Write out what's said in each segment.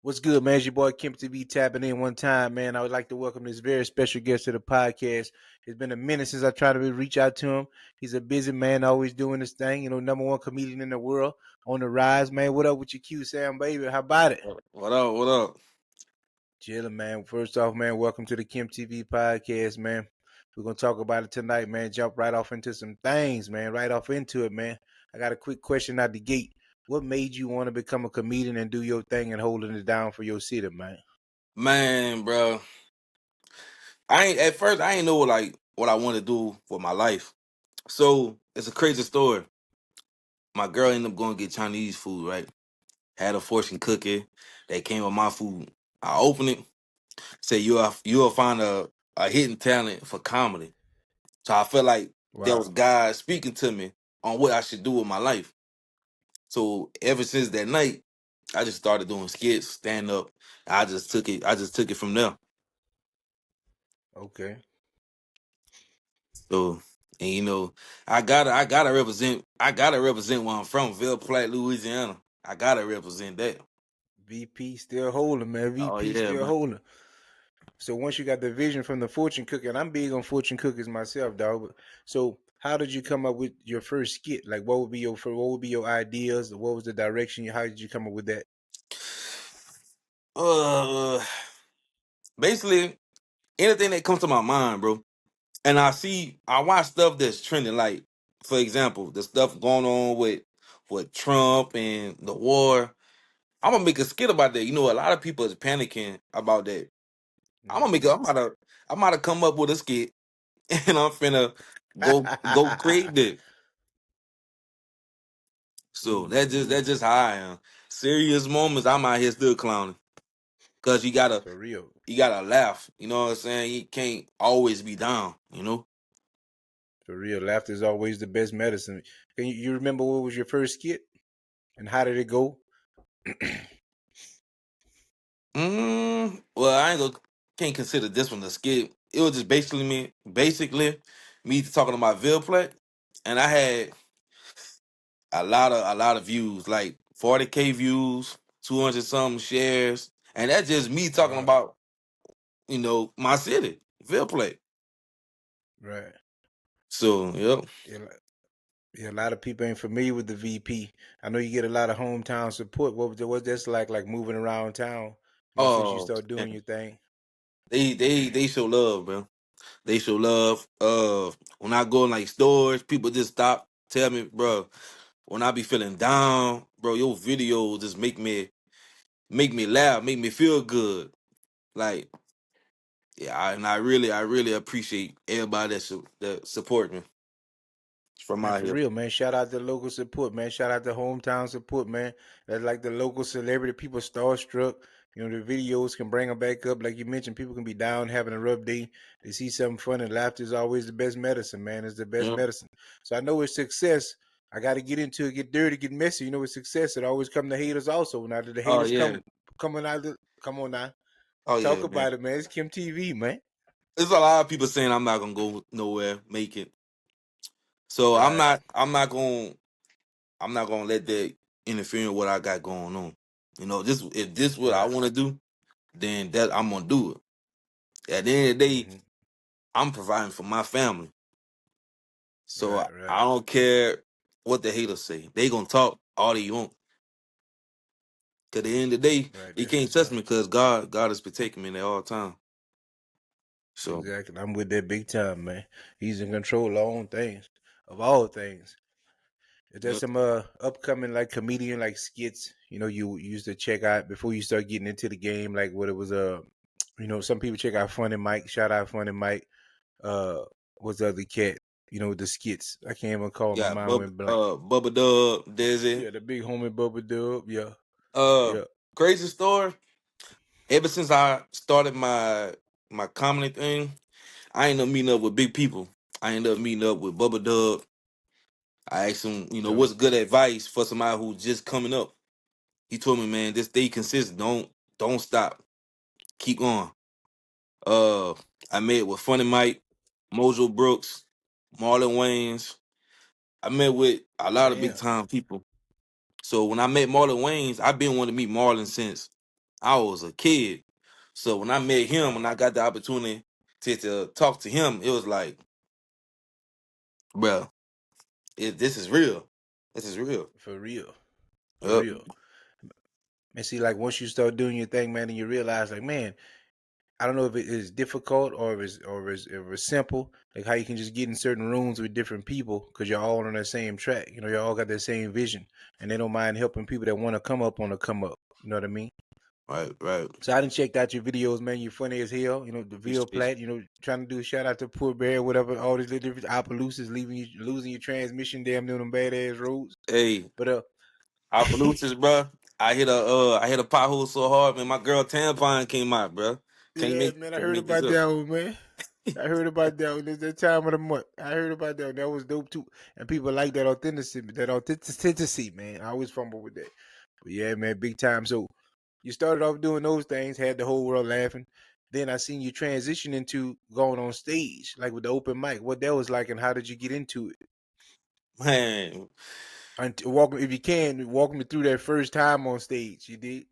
What's good, man? It's your boy Kim TV tapping in one time, man. I would like to welcome this very special guest to the podcast. It's been a minute since I tried to reach out to him. He's a busy man, always doing his thing. Number one comedian in the world on the rise, man. What up with your Q Sam, baby? How about it? What up? What up? Chilling, man. First off, man, welcome to the Kim TV podcast, man. We're gonna talk about it tonight, man. Jump right off into some things, man. Right off into it, man. I got a quick question out the gate. What made you want to become a comedian and do your thing and holding it down for your city, man? Man, bro. I ain't know what I want to do for my life. So it's a crazy story. My girl ended up going to get Chinese food, right? Had a fortune cookie that came with my food. I opened it, said you'll find a hidden talent for comedy. So I felt like there Wow. was God speaking to me on what I should do with my life. So ever since that night, I just started doing skits, stand up. I just took it from there. Okay. So, and I gotta represent where I'm from, Ville Platte, Louisiana. I gotta represent that. VP still holding, man. Oh VP yeah, still man. holding. So once you got the vision from the fortune cookie, and I'm big on fortune cookies myself, dog. So how did you come up with your first skit? Like, what would be your ideas? What was the direction? How did you come up with that? Uh, basically anything that comes to my mind, bro. And I watch stuff that's trending. Like, for example, the stuff going on with Trump and the war. I'm gonna make a skit about that. A lot of people is panicking about that. I'm gonna make. Hmm. I'm about to come up with a skit, and I'm finna go create that. So that's just how I am. Serious moments, I'm out here still clowning. Cause For real. you gotta laugh. You know what I'm saying? You can't always be down. For real. Laughter is always the best medicine. You remember what was your first skit? And how did it go? Well, I ain't gonna can't consider this one a skit. It was just basically me talking about Ville Platte, and I had a lot of views, like 40K views, 200 something shares, and that's just me talking Wow. about my city, Ville Platte. Right. So yep. Yeah, yeah, a lot of people ain't familiar with the VP. I know you get a lot of hometown support. What that's like moving around town, since you Oh, start man. doing your thing. They show love, bro. They show love. When I go in like stores, people just stop, tell me, bro. When I be feeling down, bro, your videos just make me laugh, make me feel good. Like, yeah, and I really appreciate everybody that support me from Man, out for here. real, man. Shout out to local support, man. Shout out to hometown support, man. That's like the local celebrity. People starstruck. The videos can bring them back up. Like you mentioned, people can be down, having a rough day. They see something fun, and laughter is always the best medicine, man. It's the best Yeah. medicine. So I know with success, I got to get into it, get dirty, get messy. With success, it always come to haters also. Now that the Oh haters yeah. coming out, come on now, Oh talk yeah, man. about it, man. It's Kim TV, man. There's a lot of people saying I'm not gonna go nowhere, make it. So I'm Right, not. I'm not gonna let that interfere in what I got going on. This if this what I right, want to do, then that I'm gonna do it. At the end of the day, hmm, I'm providing for my family, so I, right, I right, don't care what the haters say. They gonna talk all they want. Cause at the end of the day, right. they That's can't what's touch up. me because God is protecting me at all time. So Exactly. I'm with that big time, man. He's in control of all things, of all things. Is there yeah. some upcoming like comedian like skits, you used to check out before you start getting into the game, like what it was some people check out Funny Mike, shout out Funny Mike. Uh what's the other cat, with the skits. I can't even call, my Got mind went blank. Bubba Dub, Desi. Yeah, the big homie Bubba Dub, yeah. Uh, Yeah. Crazy story. Ever since I started my comedy thing, I ended up meeting up with big people. I ended up meeting up with Bubba Dub. I asked him, Dope. what's good advice for somebody who's just coming up. He told me, man, just stay consistent. Don't stop. Keep going. Uh, I met with Funny Mike, Mojo Brooks, Marlon Wayans. I met with a lot of big Damn. time people. So when I met Marlon Wayans, I've been wanting to meet Marlon since. I was a kid. So when I met him, when I got the opportunity to talk to him, it was like, bro, this is real. This is real. For real. For Yep. real. And see, like once you start doing your thing, man, and you realize, like, man, I don't know if it is difficult or if it's simple, like how you can just get in certain rooms with different people because you're all on the same track. You know, you all got the same vision, and they don't mind helping people that want to come up on the come up. You know what I mean? Right, right. So I didn't check out your videos, man. You're funny as hell. You know, the Ville Appreciate Plat, trying to do a shout out to Poor Bear, whatever, all these little different Opelousas losing your transmission, damn near them badass roads. you. Hey, But Opelousas, bro. I hit a pothole so hard, man. My girl tampon came out, bro. Can't yeah, make man, I can't heard make this about up. that one, man. I heard about that one. It's that time of the month. I heard about that one. That was dope too. And people like that authenticity, man. I always fumble with that. But yeah, man, big time. So you started off doing those things, had the whole world laughing. Then I seen you transition into going on stage, like with the open mic. What that was like, and how did you get into it? Man, And walk me, if you can, walk me through that first time on stage. You did?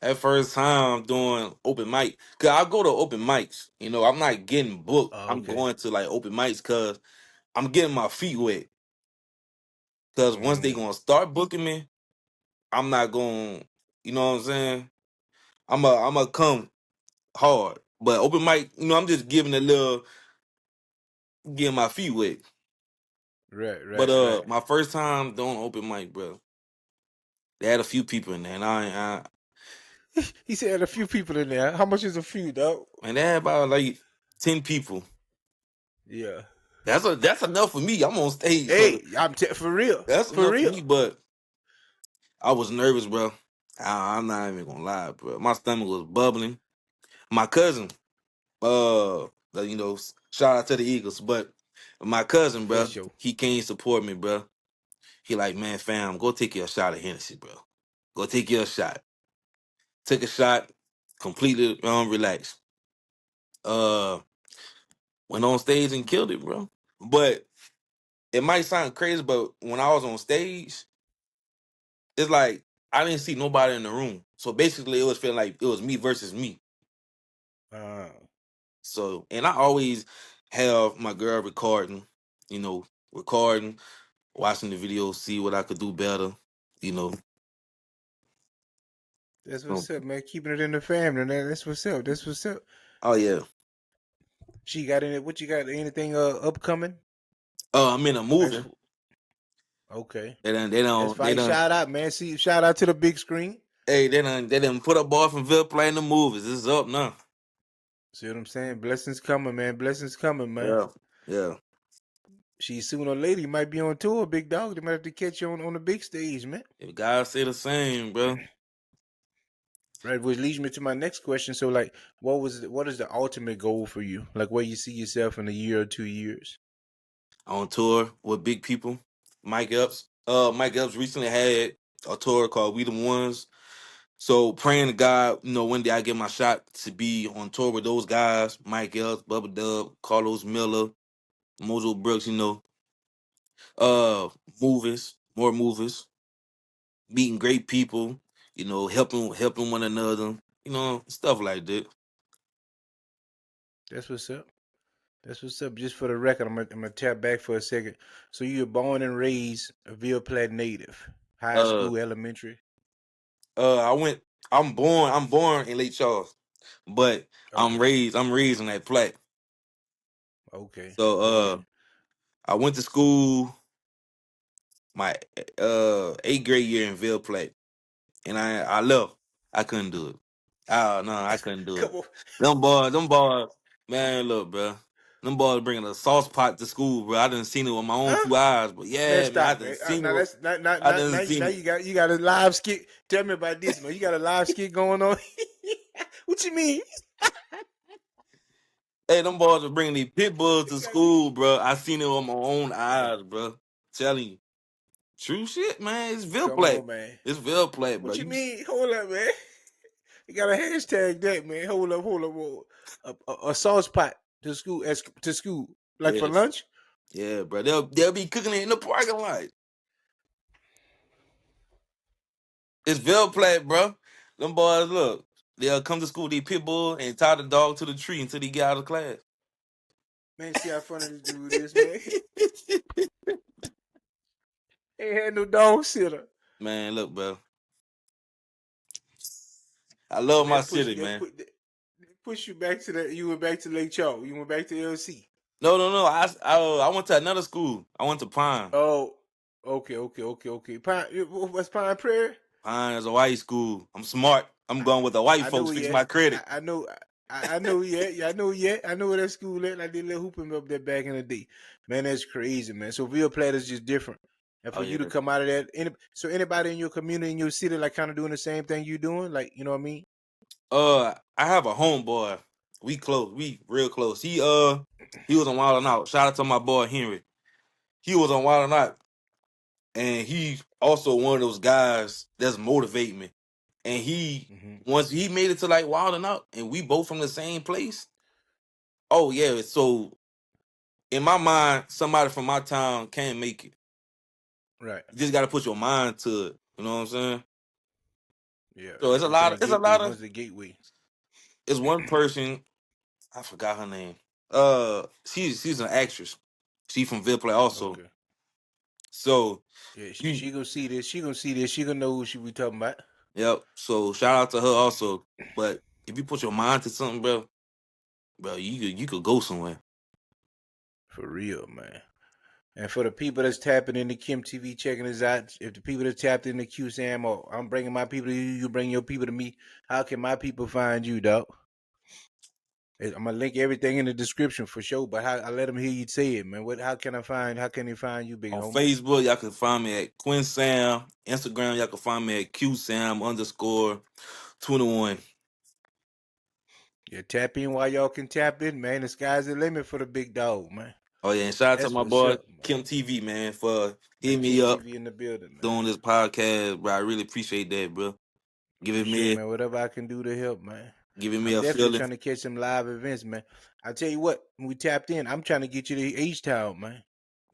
that first time doing open mic, cause I go to open mics. I'm not getting booked. Oh, I'm okay. going to like open mics cause I'm getting my feet wet. Cause once they Mm, gonna start booking me, I'm not going. You know what I'm saying? I'm a come hard, but open mic. I'm just giving a little, getting my feet wet. right, But right, right. my first time doing open mic, bro, they had a few people in there, and He said a few people in there. How much is a few, dog? they had about like 10 people. Yeah. That's enough for me. I'm on stage, so Hey, for real, that's for enough for real. me. But I was nervous, bro. I'm not even gonna lie, bro. My stomach was bubbling. My cousin, shout out to the Eagles, but my cousin, For bro, sure. he can't support me, bro. He like, man, fam, go take your shot of Hennessy, bro. Go take your shot. Took a shot, completely relaxed. Uh, went on stage and killed it, bro. But it might sound crazy, but when I was on stage, it's like I didn't see nobody in the room. So basically, it was feeling like it was me versus me. Uh, So, and I always have my girl recording, recording, watching the video, see what I could do better. You know, that's Um, what's up, man. Keeping it in the family, man. That's what's up. That's what's up. oh yeah. She got in it. What you got? Anything upcoming? I'm in a As movie. f- okay, They done, they that's done, they fine. done. Shout out, man. See, shout out to the big screen. Hey, they done put up boy from Ville playing the movies. This is up now. See what I'm saying? Blessings coming, man. Blessings coming, man. Yeah, yeah. She sooner or later you might be on tour, big dog. They might have to catch you on the big stage, man. If guys say the same, bro. Right, which leads me to my next question. So, like, what is the ultimate goal for you? Like, where you see yourself in a year or 2 years? On tour with big people. Mike Epps. Mike Epps recently had a tour called We the Ones. So praying to God, one day I get my shot to be on tour with those guys, Mike Epps, Bubba Dub, Carlos Miller, Mojo Brooks, uh more movies, meeting great people, helping one another, stuff like that. That's what's up. That's what's up. Just for the record, I'm gonna tap back for a second. So you were born and raised a Ville Platte native, high Uh school, elementary. I went I'm born in Lake Charles, but Okay, I'm raised in that Platte. okay, So okay. I went to school my 8th grade year in Ville Platte, and I left. I couldn't do it. Oh no, I couldn't do Come it. on, Them boys, man, look, bro. Them boys bringing a sauce pot to school, bro. I didn't seen it with my own huh? two eyes, but Man, yeah, man, I stop, didn't man. seen it. Now that's I didn't now seen it. you got a live skit. Tell me about this, man. You got a live skit going on. What you mean? Hey, them boys were bringing these pit bulls You to got me. school, bro. I seen it with my own eyes, bro. Telling you, true shit, man. It's Ville Come Platte. on, man. It's Ville Platte, bro. What you mean? Hold up, man. You got a hashtag that, man. Hold up, hold up, hold up. A sauce pot to school, to school, like for Yes, lunch. yeah, bro. They'll be cooking it in the parking lot. It's Ville Platte, bro. Them boys, look. they'll come to school, they pit bull and tie the dog to the tree until they get out of class. Man, see how funny this dude is, man. Ain't had no dog sitter. Man, look, bro. I love my city, man. That push you back to that. You went back to Lake Charles. You went back to LC. No. I went to another school. I went to Pine. Oh, okay. What's Pine Prairie? Pine is a white school. I'm smart. I'm going with the white I know folks. he Fix at. my credit. I know. I know yet. Yeah, I know yet. I know where that school at. I did a little hooping up there back in the day. Man, that's crazy, man. So Ville Platte is just different. And Oh for you to yeah. come out of that, so anybody in your community, in your city, like kind of doing the same thing you doing, like you know what I mean? I have a homeboy. We close. We real close. He was on Wild 'N Out. Shout out to my boy Henry. He was on Wild 'N Out, and he also one of those guys that's motivating me. And Mm-hmm. once he made it to like Wild 'N Out, and we both from the same place. Oh yeah. So in my mind, somebody from my town can't make it. Right. You just got to put your mind to it. You know what I'm saying? Yeah. So it's a It's lot of. that It's a gateway. lot of. What's the gateway? It's one person. I forgot her name. She's an actress. She from Ville Platte also. Okay. So Yeah, she you, gonna see this. She gonna see this. She gonna know who she be talking about. yep. So shout out to her also. But if you put your mind to something, bro, you could go somewhere. For real, man. And for the people that's tapping into Kim TV, checking us out, if the people that tapped into QSAM, or I'm bringing my people to you, you bring your people to me, how can my people find you, dog? I'm gonna link everything in the description for sure. But how I let them hear you say it, man. What? How can I find? How can they find you, big On homie? Facebook, y'all can find me at Quinn Sam. Instagram, y'all can find me at QSam_21. Yeah, tap in while y'all can tap in, man. The sky's the limit for the big dog, man. Oh yeah, and shout out to That's my what's boy up, man. Kim TV, man, for Man, hitting me Kim up TV in the building, man. doing this podcast, bro. I really appreciate that, bro. For Giving sure, me man. Whatever I can do to help, man. giving me I'm a definitely feeling. trying to catch some live events, man. I tell you what, when we tapped in, I'm trying to get you to H Town, man.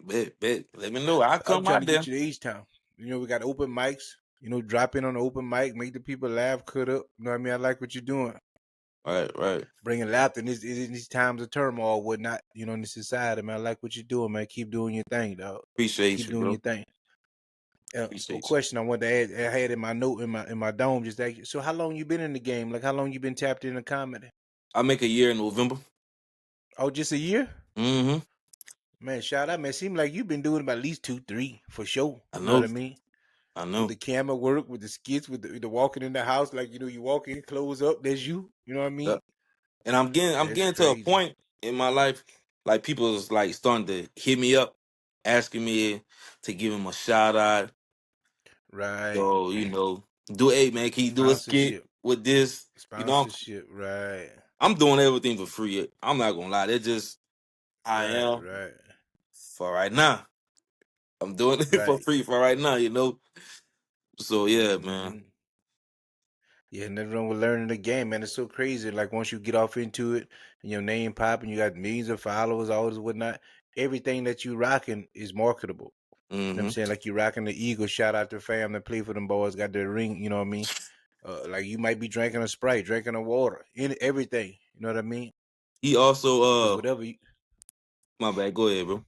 Bet. Let me know. I'll I'm come trying to out get there. you to H Town. You know, we got open mics. You know, drop in on the open mic, make the people laugh, cut up. You know what I mean? I like what you're doing. Right. Bringing laughter in these times of turmoil, whatnot, you know, in the society, man. I like what you're doing, man. Keep doing your thing, dog. Appreciate Keep you, doing bro. your thing. A Appreciate you. question I wanted to add, I had in my note in my dome, just like, so how long you been in the game? Like, how long you been tapped into comedy? I make a year in November. Oh, just a year? Mm-hmm. Man, shout out, man. Seem like you've been doing about at least 2, 3 for sure. I You know what know. I mean? I With know. the camera work, with the skits, with the walking in the house, like you know, you walk in, close up, there's you. You know what I mean? Yep. And I'm That's getting to a crazy. point in my life, like people is like starting to hit me up, asking me to give him a shout out. Right. So, hey man, can you do a skit Sponsorship. with this? You know, Sponsorship. Right. I'm doing everything for free. I'm not gonna lie. That's just I Right. am Right. for right now. I'm doing it for Right. free for right now. So yeah, man. Mm-hmm. Yeah, nothing wrong with learning the game, man. It's so crazy. Like once you get off into it and your name popping, you got millions of followers, all this whatnot. Everything that you rocking is marketable. You know what I'm Mm-hmm. saying? Like you rocking the Eagles. Shout out to fam that play for them boys. Got their ring. You know what I mean? Like you might be drinking a Sprite, drinking a water, in everything. You know what I mean? He also Because whatever. my bad. Go ahead, bro.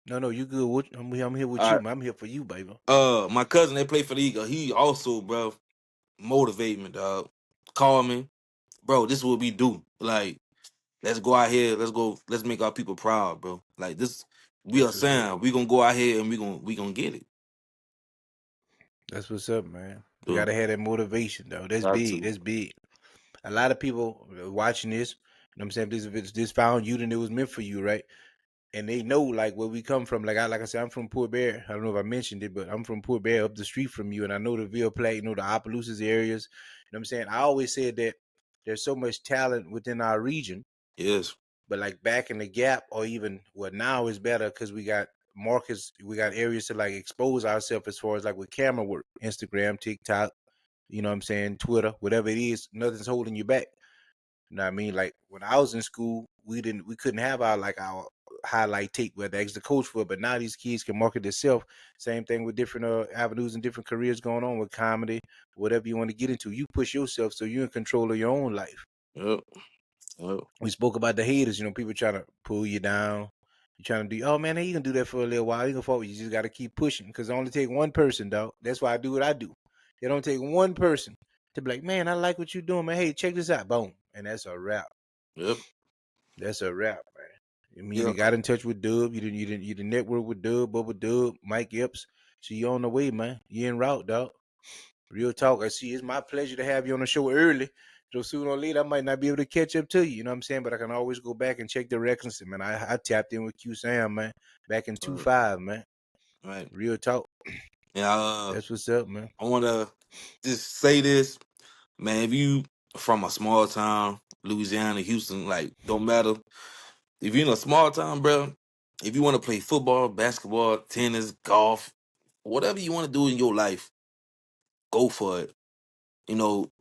No, you good. I'm here with All you, right. man. I'm here for you, baby. My cousin they play for the Eagle. He also, bro, motivate me, dog. Call me, bro. This is what we do. Like, let's go out here. Let's go. Let's make our people proud, bro. Like this, we are That's what's up. saying we gonna go out here and we gonna get it. That's what's up, man. You So, gotta have that motivation, though. That's got big. to. That's big. A lot of people watching this, you know what I'm saying? If this found you, then it was meant for you, right? And they know like where we come from. Like I said, I'm from Port Bear. I don't know if I mentioned it, but I'm from Port Bear up the street from you, and I know the Ville Platte, you know, the Opelousas areas. You know what I'm saying? I always said that there's so much talent within our region, Yes. but like back in the gap, or even well now is better because we got markets, we got areas to like expose ourselves as far as like with camera work, Instagram, TikTok, you know what I'm saying, Twitter, whatever it is, nothing's holding you back. You know what I mean? Like when I was in school, we couldn't have our highlight tape where they ask the coach for it. But now these kids can market themselves. Same thing with different avenues and different careers going on with comedy, whatever you want to get into. You push yourself so you're in control of your own life. Yep. Yep. We spoke about the haters, people trying to pull you down. You trying to do, oh man, you can do that for a little while. You can fall. You just got to keep pushing because it only take one person, dog. That's why I do what I do. It don't take one person to be like, man, I like what you're doing, man. Hey, check this out, boom, and that's a wrap. Yep. That's a wrap, man. I mean, you Yep. got in touch with Dub. You didn't network with Dub, Bubba Dub, Mike Epps. So you on the way, man. You en route, dog. Real talk. I see. It's my pleasure to have you on the show early. So sooner or later, I might not be able to catch up to you. You know what I'm saying? But I can always go back and check the records. Man, I tapped in with Q Sam, man, back in 2.5, man. Right. Real talk. Yeah. That's what's up, man. I want to just say this, man. If you from a small town, Louisiana, Houston, like don't matter. If you're in a small town, bro, if you want to play football, basketball, tennis, golf, whatever you want to do in your life, go for it. You know,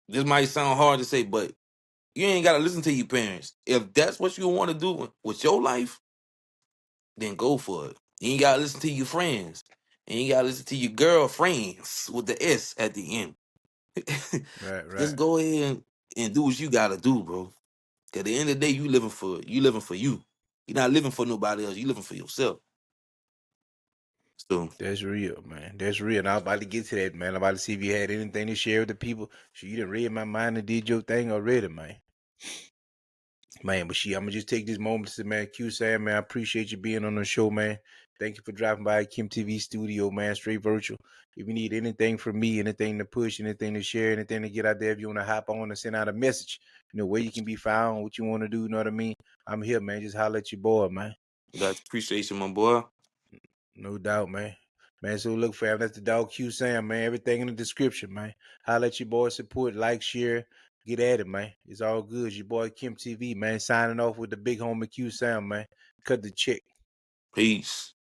this might sound hard to say, but you ain't gotta listen to your parents. If that's what you want to do with your life, then go for it. You ain't gotta listen to your friends. And you gotta listen to your girlfriends with the S at the end. Right. Just go ahead and do what you gotta do, bro. Cause at the end of the day, you living for you. You're not living for nobody else. You living for yourself. So That's real, man. That's real. And I was about to get to that, man. I'm about to see if you had anything to share with the people. So you done read my mind and did your thing already, man. Man, but I'm gonna just take this moment to say, man, Q Sam, man, I appreciate you being on the show, man. Thank you for dropping by Kim TV studio, man, straight virtual. If you need anything from me, anything to push, anything to share, anything to get out there, if you want to hop on and send out a message, where you can be found, what you want to do, you know what I mean? I'm here, man. Just holler at your boy, man. that's appreciation, my boy. No doubt, man. Man, so look, fam, that's the dog Q Sam, man. Everything in the description, man. Holla at your boy, support, like, share, get at it, man. It's all good. Your boy Kim TV, man, signing off with the big homie Q Sam, man. Cut the check. Peace.